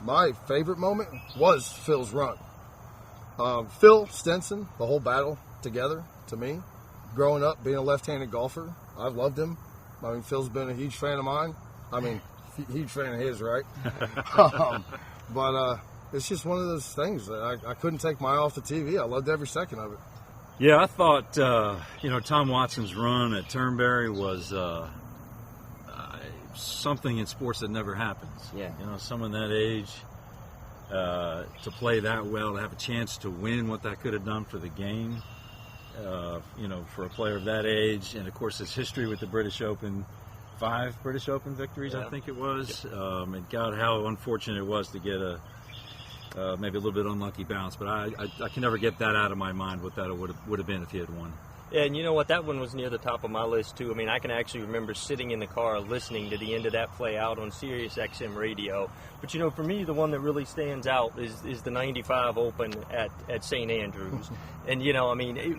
my favorite moment was Phil's run. Phil, Stenson, the whole battle together, to me, growing up, being a left-handed golfer, I've loved him. I mean, Phil's been a huge fan of mine. I mean, huge fan of his, right? But it's just one of those things that I couldn't take my eye off the TV. I loved every second of it. Yeah, I thought, Tom Watson's run at Turnberry was something in sports that never happens. Yeah. Someone that age, to play that well, to have a chance to win what that could have done for the game, for a player of that age. And, of course, his history with the British Open, 5 British Open victories, I think it was. And God, how unfortunate it was to get maybe a little bit unlucky bounce. But I can never get that out of my mind, what that would have been if he had won. Yeah, and you know what? That one was near the top of my list, too. I mean, I can actually remember sitting in the car listening to the end of that play out on Sirius XM radio. But, for me, the one that really stands out is the 95 Open at St. Andrews. And,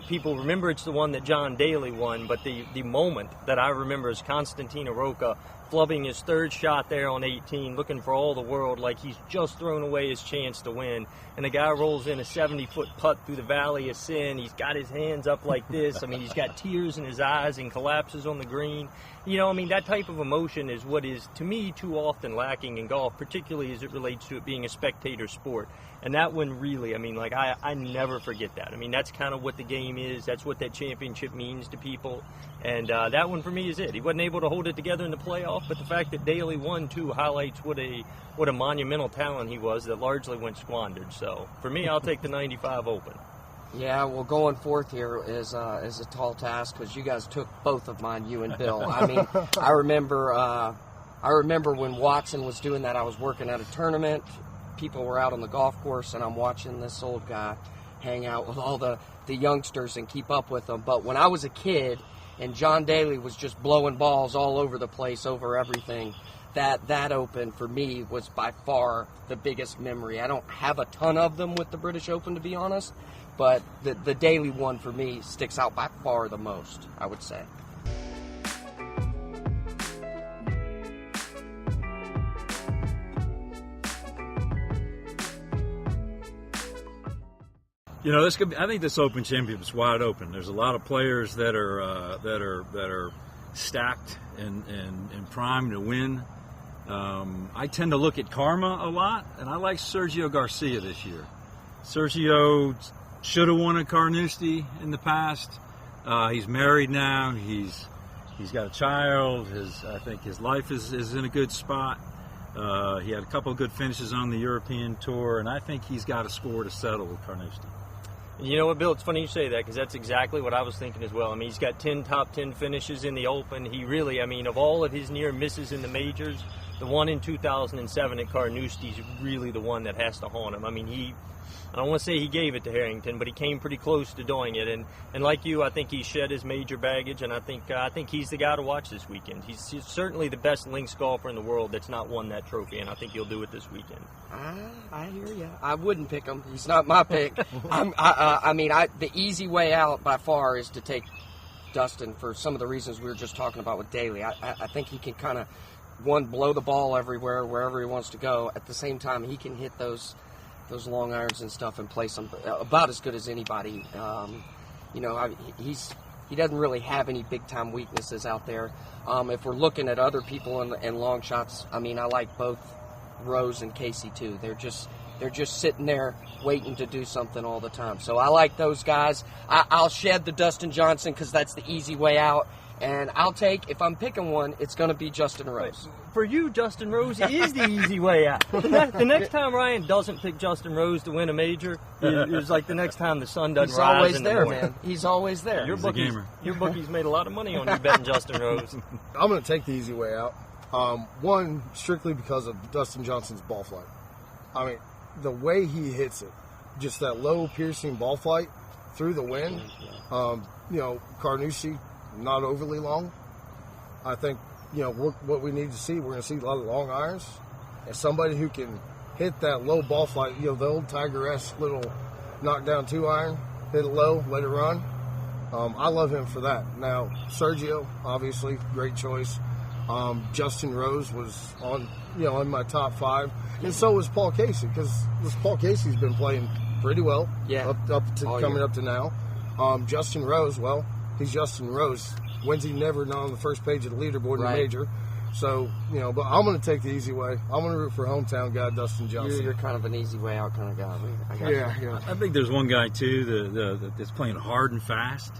people remember it's the one that John Daly won, but the moment that I remember is Konstantin Aroka flubbing his third shot there on 18, looking for all the world like he's just thrown away his chance to win. And the guy rolls in a 70-foot putt through the Valley of Sin. He's got his hands up like this. I mean, he's got tears in his eyes and collapses on the green. That type of emotion is what is, to me, too often lacking in golf, particularly as it relates to it being a spectator sport. And that one really, I never forget that. I mean, that's kind of what the game is. That's what that championship means to people. And that one for me is it. He wasn't able to hold it together in the playoff, but the fact that Daly won, too, highlights what a monumental talent he was that largely went squandered. So, for me, I'll take the 95 Open. Yeah, well, going fourth here is a tall task because you guys took both of mine, you and Bill. I mean, I remember when Watson was doing that. I was working at a tournament. People were out on the golf course, and I'm watching this old guy hang out with all the youngsters and keep up with them. But when I was a kid and John Daly was just blowing balls all over the place, over everything, that Open for me was by far the biggest memory. I don't have a ton of them with the British Open, to be honest, but the Daly one for me sticks out by far the most, I would say. I think this Open Championship is wide open. There's a lot of players that are stacked and primed to win. I tend to look at karma a lot, and I like Sergio Garcia this year. Sergio should have won at Carnoustie in the past. He's married now. He's got a child. I think his life is in a good spot. He had a couple of good finishes on the European Tour, and I think he's got a score to settle with Carnoustie. You know what, Bill? It's funny you say that because that's exactly what I was thinking as well. I mean, he's got 10 top 10 finishes in the Open. He really, of all of his near misses in the majors, the one in 2007 at Carnoustie is really the one that has to haunt him. I mean, I don't want to say he gave it to Harrington, but he came pretty close to doing it. And like you, I think he shed his major baggage, and I think he's the guy to watch this weekend. He's certainly the best links golfer in the world that's not won that trophy, and I think he'll do it this weekend. I hear you. I wouldn't pick him. He's not my pick. The easy way out by far is to take Dustin for some of the reasons we were just talking about with Daly. I think he can kind of, blow the ball everywhere, wherever he wants to go. At the same time, he can hit those long irons and stuff and play some about as good as anybody. He doesn't really have any big time weaknesses out there. If we're looking at other people and long shots, I like both Rose and Casey too. They're just sitting there waiting to do something all the time. So I like those guys. I'll shed the Dustin Johnson because that's the easy way out. And I'll take, if I'm picking one, it's going to be Justin Rose. For you, Justin Rose is the easy way out. The next time Ryan doesn't pick Justin Rose to win a major is like the next time the sun doesn't rise in the morning. He's always there, man. He's always there. Your bookie's made a lot of money on you betting Justin Rose. I'm going to take the easy way out. One, strictly because of Dustin Johnson's ball flight. I mean, the way he hits it, just that low piercing ball flight through the wind, Carnoustie, not overly long. I think, what we need to see, we're going to see a lot of long irons. And somebody who can hit that low ball flight, the old Tiger-esque little knockdown 2-iron, hit it low, let it run. I love him for that. Now, Sergio, obviously, great choice. Justin Rose was on, in my top 5, and so was Paul Casey, because Paul Casey's been playing pretty well up to coming up to now. Justin Rose, well, he's Justin Rose. When's he never not on the first page of the leaderboard in the major? So, but I'm going to take the easy way. I'm going to root for hometown guy Dustin Johnson. You're kind of an easy way out kind of guy. I think there's one guy too that's playing hard and fast.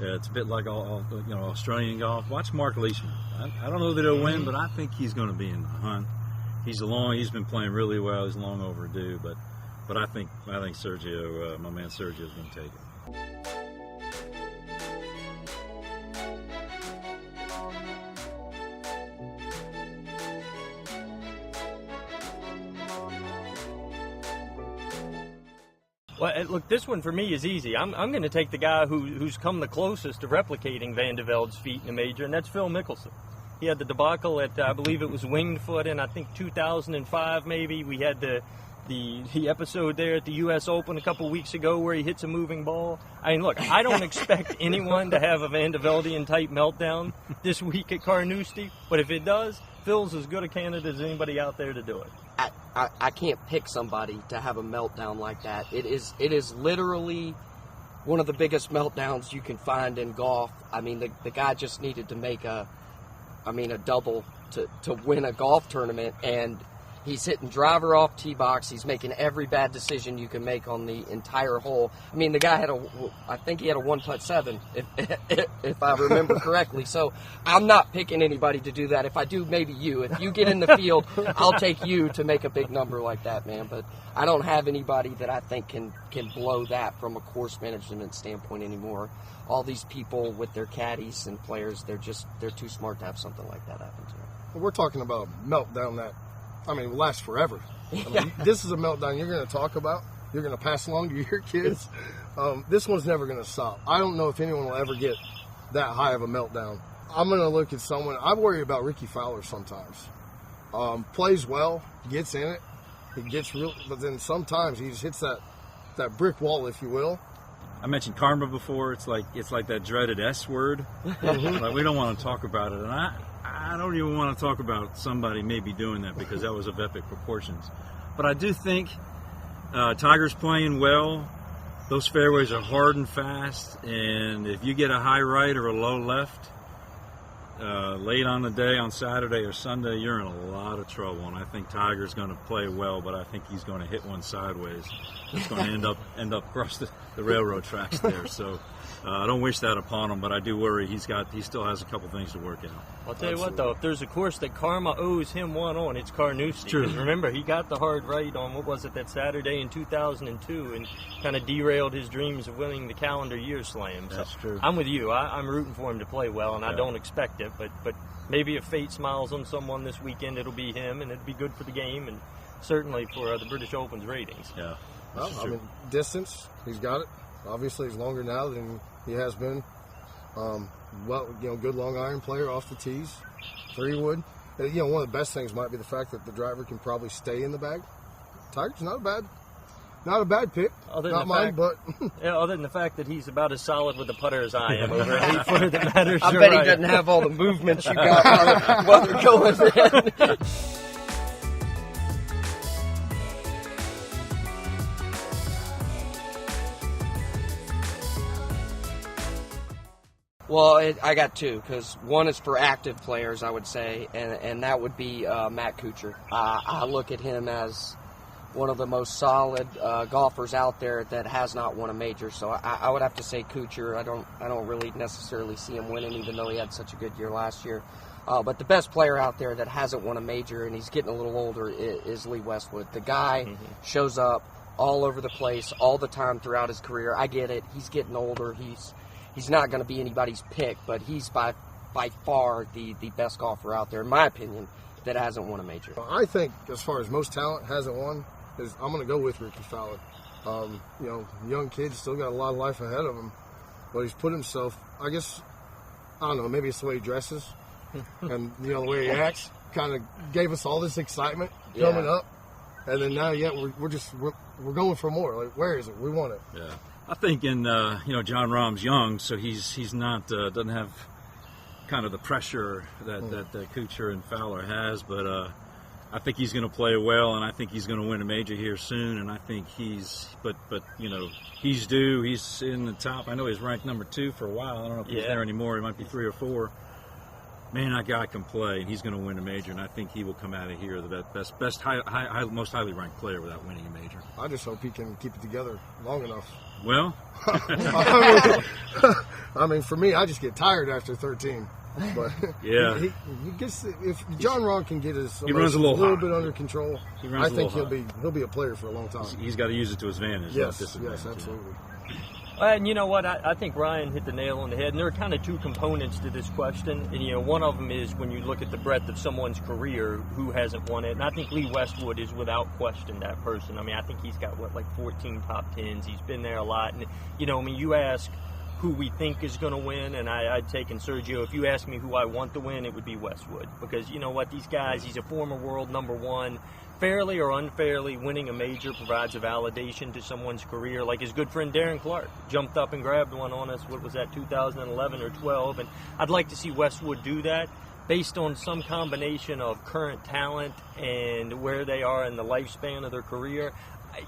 It's a bit like all Australian golf. Watch Mark Leishman. I don't know that he'll win, but I think he's going to be in the hunt. He's been playing really well. He's long overdue, but I think Sergio, my man Sergio, is going to take it. Well, look, this one for me is easy. I'm going to take the guy who's come the closest to replicating Van de Velde's feat in a major, and that's Phil Mickelson. He had the debacle at, I believe it was Winged Foot in, I think, 2005 maybe. We had the episode there at the U.S. Open a couple weeks ago where he hits a moving ball. I mean, look, I don't expect anyone to have a Van de Veldean-type meltdown this week at Carnoustie, but if it does, Phil's as good a candidate as anybody out there to do it. I can't pick somebody to have a meltdown like that. It is literally one of the biggest meltdowns you can find in golf. I mean, the guy just needed to make a double to win a golf tournament, and he's hitting driver off tee box. He's making every bad decision you can make on the entire hole. I mean, the guy I think he had a 1-putt 7, if I remember correctly. So I'm not picking anybody to do that. If I do, maybe you. If you get in the field, I'll take you to make a big number like that, man. But I don't have anybody that I think can blow that from a course management standpoint anymore. All these people with their caddies and players, they're too smart to have something like that happen to them. Well, we're talking about a meltdown that, will last forever. This is a meltdown you're going to talk about. You're going to pass along to your kids. This one's never going to stop. I don't know if anyone will ever get that high of a meltdown. I'm going to look at someone. I worry about Ricky Fowler sometimes. Plays well, gets in it. He gets real, but then sometimes he just hits that brick wall, if you will. I mentioned karma before. It's like that dreaded S word. Like, we don't want to talk about it, and I don't even want to talk about somebody maybe doing that because that was of epic proportions. But I do think Tiger's playing well. Those fairways are hard and fast, and if you get a high right or a low left late on the day on Saturday or Sunday, you're in a lot of trouble. And I think Tiger's going to play well, but I think he's going to hit one sideways. It's going to end up across the railroad tracks there. So I don't wish that upon him, but I do worry he still has a couple things to work out. I'll tell you what, though, if there's a course that karma owes him one on, it's Carnoustie. True. Remember, he got the hard right on, that Saturday in 2002 and kind of derailed his dreams of winning the calendar year slam. So that's true. I'm with you. I'm rooting for him to play well, and I don't expect it, but maybe if fate smiles on someone this weekend, it'll be him, and it'll be good for the game and certainly for the British Open's ratings. Yeah. Well, distance, he's got it. Obviously, he's longer now than he has been. Good long iron player off the tees, 3-wood. One of the best things might be the fact that the driver can probably stay in the bag. Tiger's not a bad pick. Not mine, but other than the fact that he's about as solid with a putter as I am over an 8-footer that matters. I bet he doesn't have all the movements you got while they're going in. Well, I got two, because one is for active players, I would say, and that would be Matt Kuchar. I look at him as one of the most solid golfers out there that has not won a major. So I would have to say Kuchar. I don't really necessarily see him winning, even though he had such a good year last year. But the best player out there that hasn't won a major, and he's getting a little older, is Lee Westwood. The guy shows up all over the place all the time throughout his career. I get it. He's getting older. He's not going to be anybody's pick, but he's by far the best golfer out there, in my opinion, that hasn't won a major. I think, as far as most talent hasn't won, I'm going to go with Ricky Fowler. Young kid, still got a lot of life ahead of him, but he's put himself, I don't know, maybe it's the way he dresses and, the way he acts, kind of gave us all this excitement coming up, and then now, we're going for more. Like, where is it? We want it. Yeah. I think John Rahm's young, so he's not doesn't have kind of the pressure that Kuchar and Fowler has, but I think he's going to play well, and I think he's going to win a major here soon. And I think but he's due. He's in the top. I know he's ranked number 2 for a while. I don't know if he's there anymore. He might be 3 or 4. Man, that guy can play, and he's going to win a major. And I think he will come out of here the most highly ranked player without winning a major. I just hope he can keep it together long enough. Well, I mean, for me, I just get tired after 13. But yeah, he gets, if John Rahm can get his he runs a little bit under control, I think he'll be a player for a long time. He's got to use it to his advantage. Yes, absolutely. And you know what? I think Ryan hit the nail on the head. And there are kind of 2 components to this question. And, one of them is when you look at the breadth of someone's career, who hasn't won it. And I think Lee Westwood is without question that person. I mean, I think he's got, 14 top 10s. He's been there a lot. And, you ask who we think is going to win, and I'd taken Sergio. If you ask me who I want to win, it would be Westwood. Because, you know what? These guys, he's a former world number 1. Fairly or unfairly, winning a major provides a validation to someone's career. Like his good friend Darren Clark jumped up and grabbed one on us, 2011 or 12? And I'd like to see Westwood do that based on some combination of current talent and where they are in the lifespan of their career.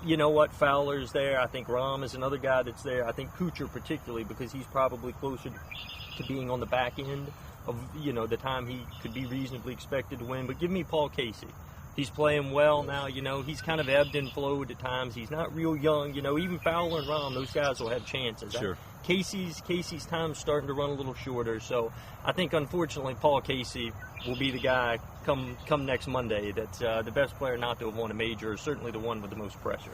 You know what? Fowler's there. I think Rahm is another guy that's there. I think Kuchar particularly, because he's probably closer to being on the back end of, the time he could be reasonably expected to win. But give me Paul Casey. He's playing well now, He's kind of ebbed and flowed at times. He's not real young, Even Fowler and Rahm, those guys will have chances. Sure. Casey's time's starting to run a little shorter, so I think, unfortunately, Paul Casey will be the guy come next Monday that's the best player not to have won a major, or certainly the one with the most pressure.